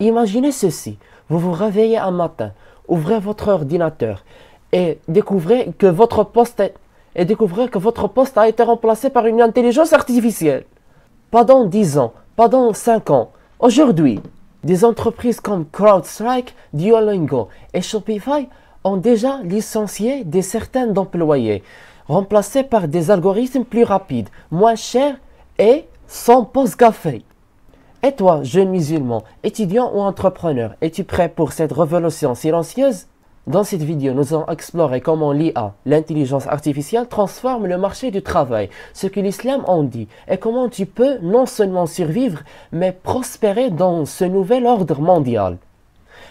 Imaginez ceci, vous vous réveillez un matin, ouvrez votre ordinateur et découvrez que votre poste a été remplacé par une intelligence artificielle. Pas dans 10 ans, pas dans 5 ans. Aujourd'hui, des entreprises comme CrowdStrike, Duolingo et Shopify ont déjà licencié des centaines d'employés, remplacés par des algorithmes plus rapides, moins chers et sans pause café. Et toi, jeune musulman, étudiant ou entrepreneur, es-tu prêt pour cette révolution silencieuse? Dans cette vidéo, nous allons explorer comment l'IA, l'intelligence artificielle, transforme le marché du travail, ce que l'islam en dit, et comment tu peux non seulement survivre, mais prospérer dans ce nouvel ordre mondial.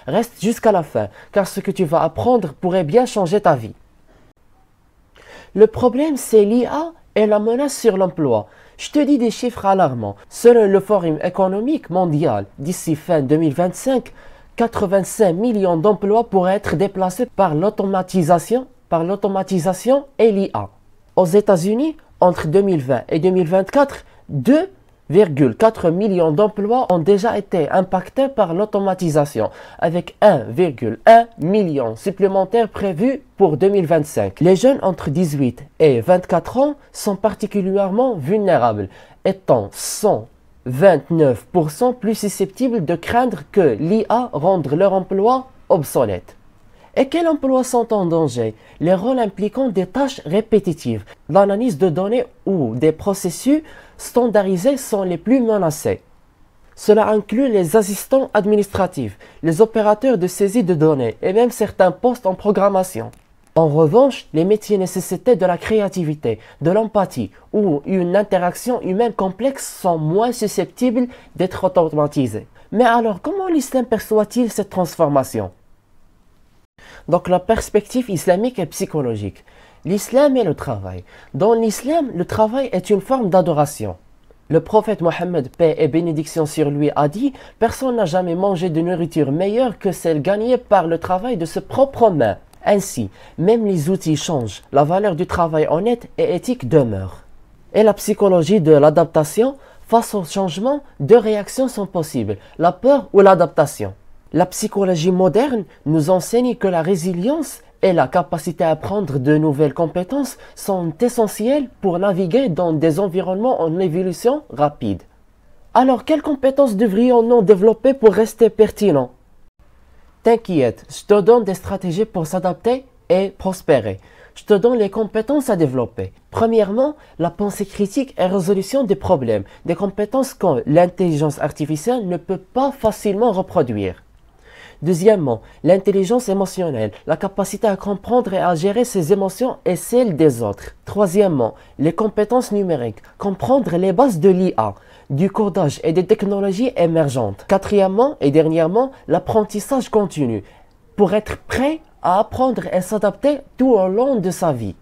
Reste jusqu'à la fin, car ce que tu vas apprendre pourrait bien changer ta vie. Le problème, c'est l'IA et la menace sur l'emploi. Je te dis des chiffres alarmants. Selon le Forum économique mondial, d'ici fin 2025, 85 millions d'emplois pourraient être déplacés par l'automatisation et l'IA. Aux États-Unis, entre 2020 et 2024, 2,4 millions d'emplois ont déjà été impactés par l'automatisation, avec 1,1 million supplémentaires prévus pour 2025. Les jeunes entre 18 et 24 ans sont particulièrement vulnérables, étant 129% plus susceptibles de craindre que l'IA rende leur emploi obsolète. Et quels emplois sont en danger? Les rôles impliquant des tâches répétitives, l'analyse de données ou des processus standardisés sont les plus menacés. Cela inclut les assistants administratifs, les opérateurs de saisie de données et même certains postes en programmation. En revanche, les métiers nécessitant de la créativité, de l'empathie ou une interaction humaine complexe sont moins susceptibles d'être automatisés. Mais alors, comment l'islam perçoit-il cette transformation? Donc la perspective islamique est psychologique. L'islam et le travail. Dans l'islam, le travail est une forme d'adoration. Le prophète Mohammed, paix et bénédiction sur lui, a dit « Personne n'a jamais mangé de nourriture meilleure que celle gagnée par le travail de ses propres mains. » Ainsi, même les outils changent, la valeur du travail honnête et éthique demeure. Et la psychologie de l'adaptation, face au changement, deux réactions sont possibles, la peur ou l'adaptation. La psychologie moderne nous enseigne que la résilience et la capacité à apprendre de nouvelles compétences sont essentielles pour naviguer dans des environnements en évolution rapide. Alors, quelles compétences devrions-nous développer pour rester pertinents? T'inquiète, je te donne des stratégies pour s'adapter et prospérer. Je te donne les compétences à développer. Premièrement, la pensée critique et résolution des problèmes, des compétences que l'intelligence artificielle ne peut pas facilement reproduire. Deuxièmement, l'intelligence émotionnelle, la capacité à comprendre et à gérer ses émotions et celles des autres. Troisièmement, les compétences numériques, comprendre les bases de l'IA, du codage et des technologies émergentes. Quatrièmement et dernièrement, l'apprentissage continu, pour être prêt à apprendre et s'adapter tout au long de sa vie.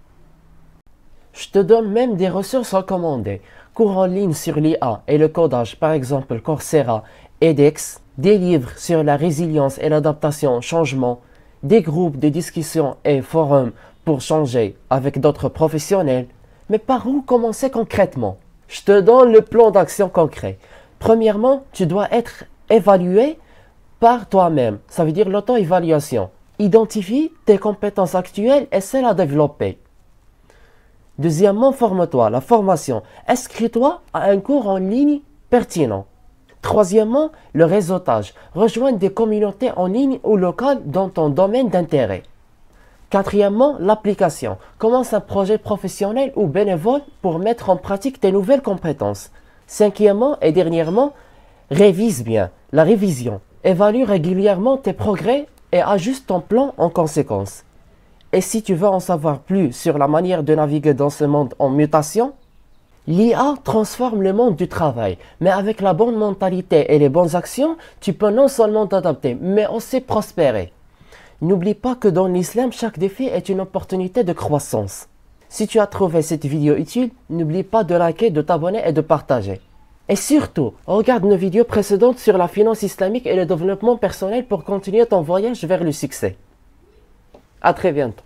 Je te donne même des ressources recommandées. Cours en ligne sur l'IA et le codage, par exemple Coursera, edX, des livres sur la résilience et l'adaptation au changement, des groupes de discussion et forums pour changer avec d'autres professionnels. Mais par où commencer concrètement? Je te donne le plan d'action concret. Premièrement, tu dois être évalué par toi-même, ça veut dire l'auto-évaluation. Identifie tes compétences actuelles et celles à développer. Deuxièmement, forme-toi, la formation. Inscris-toi à un cours en ligne pertinent. Troisièmement, le réseautage. Rejoins des communautés en ligne ou locales dans ton domaine d'intérêt. Quatrièmement, l'application. Commence un projet professionnel ou bénévole pour mettre en pratique tes nouvelles compétences. Cinquièmement et dernièrement, révise bien. La révision. Évalue régulièrement tes progrès et ajuste ton plan en conséquence. Et si tu veux en savoir plus sur la manière de naviguer dans ce monde en mutation, l'IA transforme le monde du travail, mais avec la bonne mentalité et les bonnes actions, tu peux non seulement t'adapter, mais aussi prospérer. N'oublie pas que dans l'islam, chaque défi est une opportunité de croissance. Si tu as trouvé cette vidéo utile, n'oublie pas de liker, de t'abonner et de partager. Et surtout, regarde nos vidéos précédentes sur la finance islamique et le développement personnel pour continuer ton voyage vers le succès. À très bientôt.